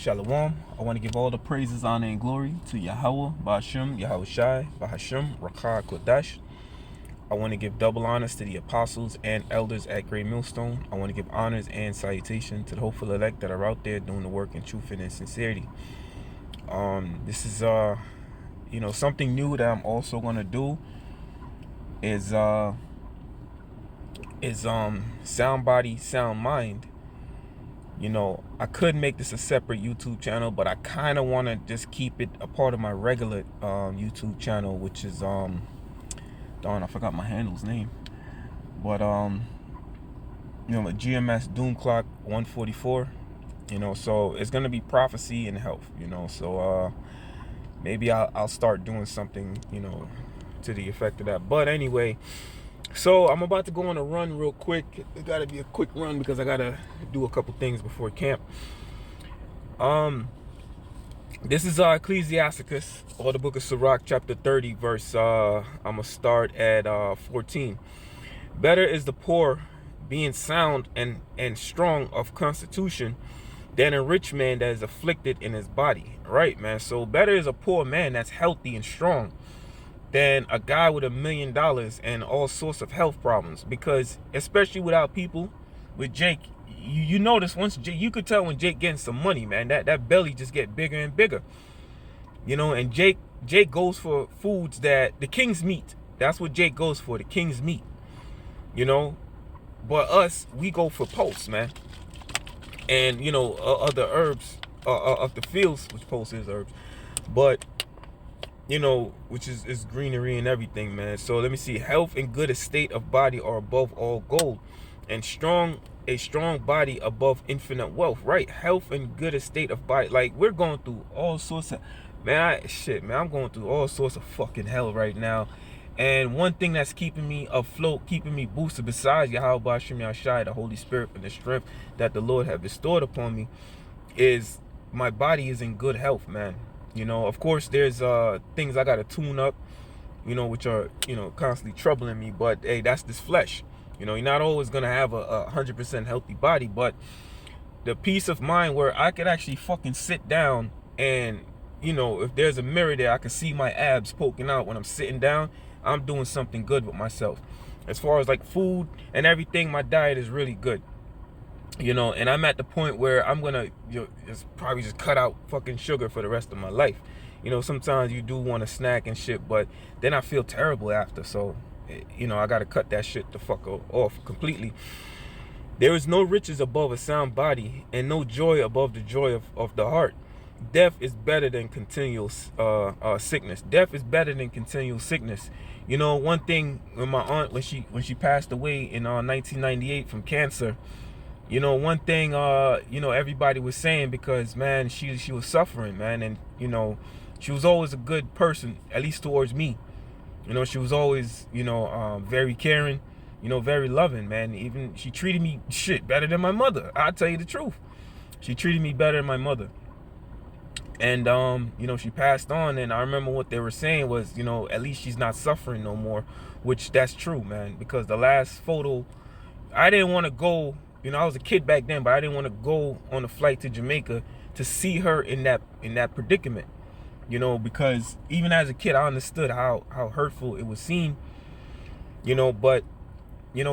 Shalom. I want to give all the praises, honor, and glory to Yahweh, Ba'ashem, Yahweh Shai, Bahashem, Rakah, Kodash. I want to give double honors to the apostles and elders at Great Millstone. I want to give honors and salutation to the hopeful elect that are out there doing the work in truth and in sincerity. This is something new that I'm also gonna do is sound body, sound mind. I could make this a separate YouTube channel, but I kind of want to just keep it a part of my regular YouTube channel, which is darn, I forgot my handle's name, but GMS Doom Clock 144. So it's gonna be prophecy and health. So maybe I'll start doing something to the effect of that. But anyway, so I'm about to go on a run real quick. It gotta be a quick run because I gotta do a couple things before camp. This is Ecclesiasticus, or the book of Sirach, chapter 30, verse I'm gonna start at 14. Better is the poor being sound and strong of constitution than a rich man that is afflicted in his body. Right, man? So better is a poor man that's healthy and strong than a guy with $1 million and all sorts of health problems. Because especially without people, with Jake, you notice once you could tell when Jake getting some money, man, that belly just get bigger and bigger. And Jake goes for foods that the king's meat. That's what Jake goes for, the king's meat. But us, we go for pulse, man. And other herbs of the fields, which pulse is herbs, but which is greenery and everything, man. So let me see. Health and good estate of body are above all gold, and a strong body above infinite wealth. Right? Health and good estate of body. Like, we're going through all sorts of, I'm going through all sorts of fucking hell right now. And one thing that's keeping me afloat, keeping me boosted, besides Yahweh Ba'ashem Yahshai, the Holy Spirit, and the strength that the Lord have bestowed upon me, is my body is in good health, man. Of course, there's things I gotta tune up, which are constantly troubling me. But hey, that's this flesh. You're not always gonna have a 100% healthy body, but the peace of mind where I could actually fucking sit down and if there's a mirror there, I can see my abs poking out when I'm sitting down. I'm doing something good with myself. As far as like food and everything, my diet is really good. And I'm at the point where I'm gonna just probably just cut out fucking sugar for the rest of my life. Sometimes you do want to snack and shit, but then I feel terrible after. So, I gotta cut that shit the fuck off completely. There is no riches above a sound body, and no joy above the joy of the heart. Death is better than continual sickness. Death is better than continual sickness. One thing with my aunt, when she passed away in 1998 from cancer, one thing everybody was saying, because man, she was suffering, man, and she was always a good person, at least towards me. She was always very caring, very loving, man. Even she treated me shit better than my mother. I'll tell you the truth. She treated me better than my mother. And she passed on, and I remember what they were saying was, at least she's not suffering no more, which that's true, man. Because the last photo, I didn't want to go. I was a kid back then, but I didn't want to go on a flight to Jamaica to see her in that predicament. Because even as a kid, I understood how hurtful it was seen. But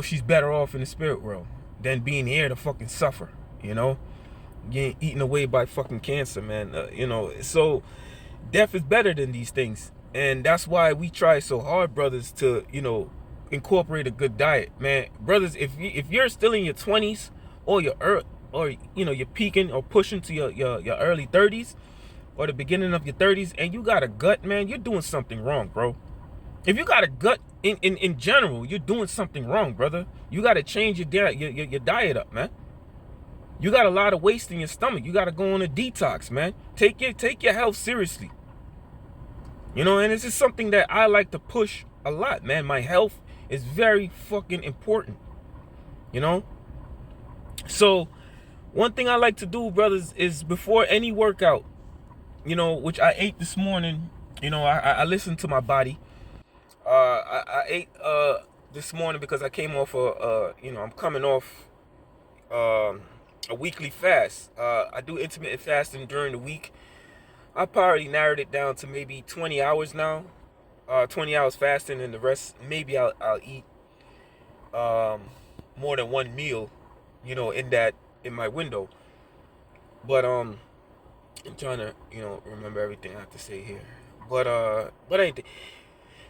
she's better off in the spirit world than being here to fucking suffer. Getting eaten away by fucking cancer, man. So death is better than these things, and that's why we try so hard, brothers, to incorporate a good diet, man. Brothers, if you're still in your 20s or you're peaking or pushing to your early 30s or the beginning of your 30s, and you got a gut, man, you're doing something wrong, bro. If you got a gut in general, you're doing something wrong, brother. You got to change your diet up, man. You got a lot of waste in your stomach. You got to go on a detox, man. Take your health seriously. And this is something that I like to push a lot, man. My health is very fucking important. So one thing I like to do, brothers, is before any workout, which I ate this morning, I listened to my body. I ate this morning because I came off I'm coming off a weekly fast. I do intermittent fasting during the week. I probably narrowed it down to maybe 20 hours now. 20 hours fasting, and the rest maybe I'll eat more than one meal, in my window. But I'm trying to remember everything I have to say here. But anything.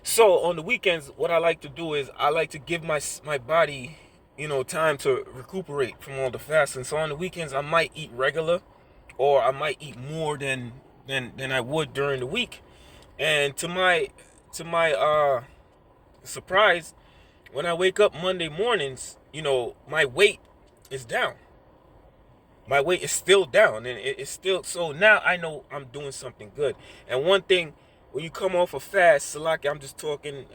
So on the weekends, what I like to do is I like to give my body time to recuperate from all the fasting. So on the weekends, I might eat regular, or I might eat more than I would during the week. And to my surprise, when I wake up Monday mornings, my weight is down. My weight is still down, and it's still, so now I know I'm doing something good. And one thing, when you come off a fast, Salaki, I'm just talking,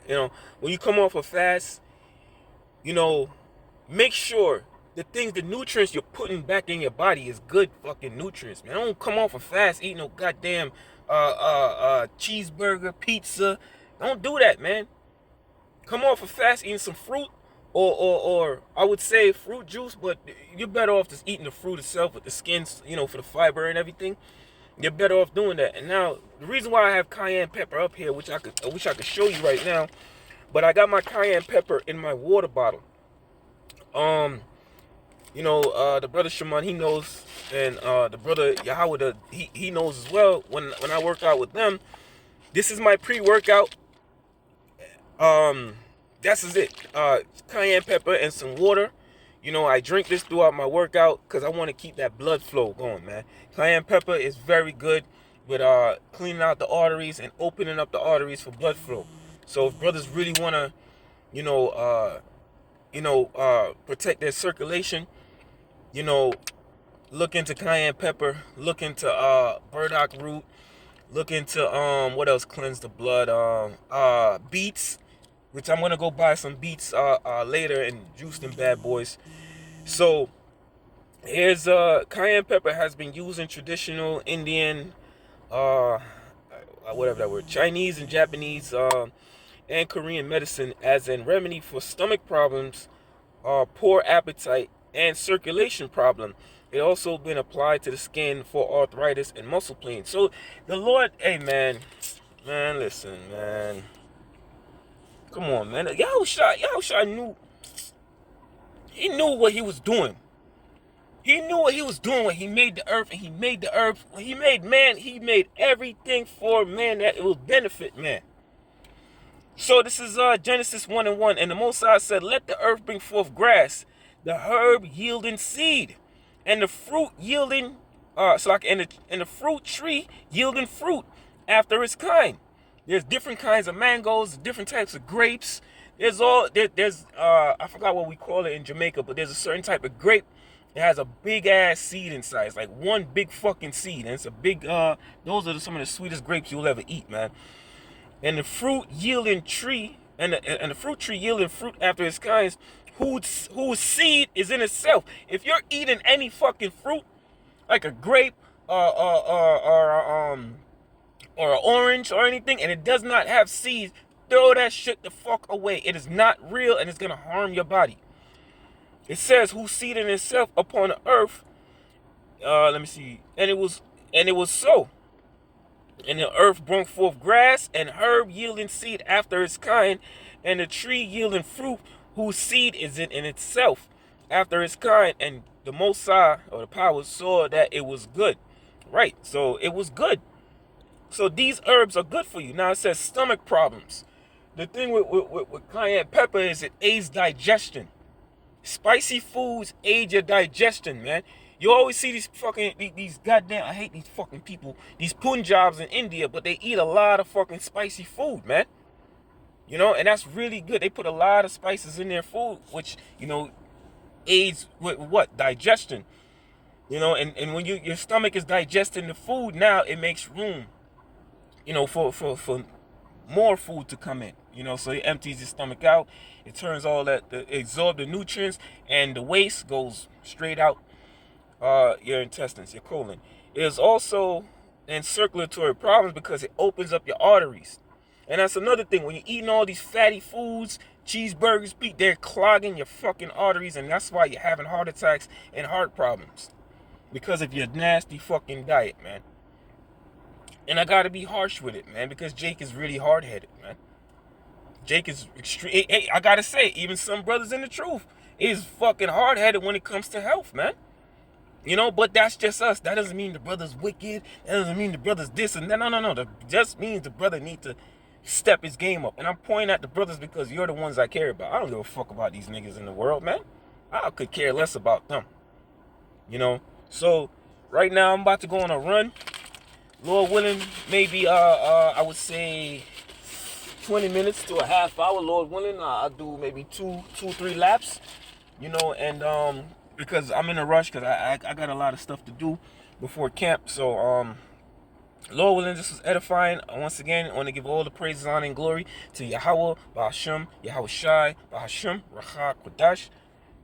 when you come off a fast, make sure the nutrients you're putting back in your body is good fucking nutrients, man. Don't come off a fast eating no goddamn cheeseburger, pizza. Don't do that, man. Come off a fast eating some fruit, or I would say fruit juice, but you're better off just eating the fruit itself with the skins, for the fiber and everything. You're better off doing that. And now the reason why I have cayenne pepper up here, which I wish I could show you right now, but I got my cayenne pepper in my water bottle. The brother Shaman, he knows, and the brother Yahweh, he knows as well. When I work out with them, this is my pre-workout. This is it. Cayenne pepper and some water. I drink this throughout my workout because I want to keep that blood flow going, man. Cayenne pepper is very good with cleaning out the arteries and opening up the arteries for blood flow. So if brothers really want to, protect their circulation, look into cayenne pepper, look into burdock root, look into what else cleanse the blood? Beets, which I'm gonna go buy some beets later and juice them bad boys. So here's cayenne pepper has been used in traditional Indian, whatever that word, Chinese and Japanese and Korean medicine as a remedy for stomach problems, poor appetite, and circulation problem. It also been applied to the skin for arthritis and muscle pain. So the Lord, hey man, listen, man. Come on, man. Yahushua knew. He knew what he was doing. He knew what he was doing when he made the earth, and he made the earth. When he made man, he made everything for man that it will benefit man. So this is Genesis 1:1, and the Most High said, "Let the earth bring forth grass, the herb yielding seed, and the fruit yielding, and the fruit tree yielding fruit after its kind." There's different kinds of mangoes, different types of grapes. There's I forgot what we call it in Jamaica, but there's a certain type of grape. It has a big ass seed inside. It's like one big fucking seed, and it's a big. Those are some of the sweetest grapes you'll ever eat, man. And the fruit yielding tree, and the fruit tree yielding fruit after its kinds, whose seed is in itself. If you're eating any fucking fruit, like a grape, or an orange or anything, and it does not have seeds, throw that shit the fuck away. It is not real, and it's gonna harm your body. It says, "Whose seed in itself upon the earth." Let me see. And it was so. And the earth brought forth grass and herb yielding seed after its kind, and the tree yielding fruit whose seed is in itself after its kind. And the Most High, or the power, saw that it was good. Right. So it was good. So these herbs are good for you. Now it says stomach problems. The thing with cayenne pepper is it aids digestion. Spicy foods aid your digestion, man. You always see these goddamn, I hate these fucking people, these Punjabs in India, but they eat a lot of fucking spicy food, man. And that's really good. They put a lot of spices in their food, which, aids with what? Digestion. And when your stomach is digesting the food, now it makes room, for more food to come in. So it empties your stomach out. It turns all that, absorb the nutrients, and the waste goes straight out your intestines, your colon. It is also in circulatory problems because it opens up your arteries. And that's another thing. When you're eating all these fatty foods, cheeseburgers, they're clogging your fucking arteries, and that's why you're having heart attacks and heart problems. Because of your nasty fucking diet, man. And I gotta be harsh with it, man, because Jake is really hard-headed, man. Jake is extreme. Hey, I gotta say, even some brothers in the truth is fucking hard-headed when it comes to health, man. You know, but that's just us. That doesn't mean the brother's wicked. That doesn't mean the brother's this and that. No. That just means the brother need to step his game up. And I'm pointing at the brothers because you're the ones I care about. I don't give a fuck about these niggas in the world, man. I could care less about them. You know? So, right now I'm about to go on a run. Lord willing, maybe, I would say 20 minutes to a half hour, Lord willing. I'll do maybe two, 3 laps. You know, and, because I'm in a rush because I got a lot of stuff to do before camp. So, Lord willing, this was edifying. Once again, I want to give all the praises, honor, and glory to Yahweh, Bahasham, Yahweh Shai, Bahasham, Racha, Kodash.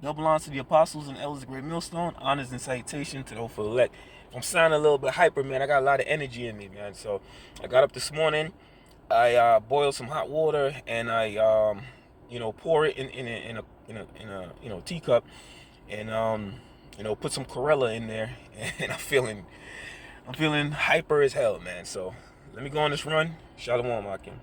That belongs to the apostles and elders of Great Millstone. Honors and salutation to those for the elect. I'm sounding a little bit hyper, man. I got a lot of energy in me, man. So, I got up this morning. I boiled some hot water and I, pour it in a teacup. And put some Corella in there, and I'm feeling hyper as hell, man. So let me go on this run. Shalom, Akim.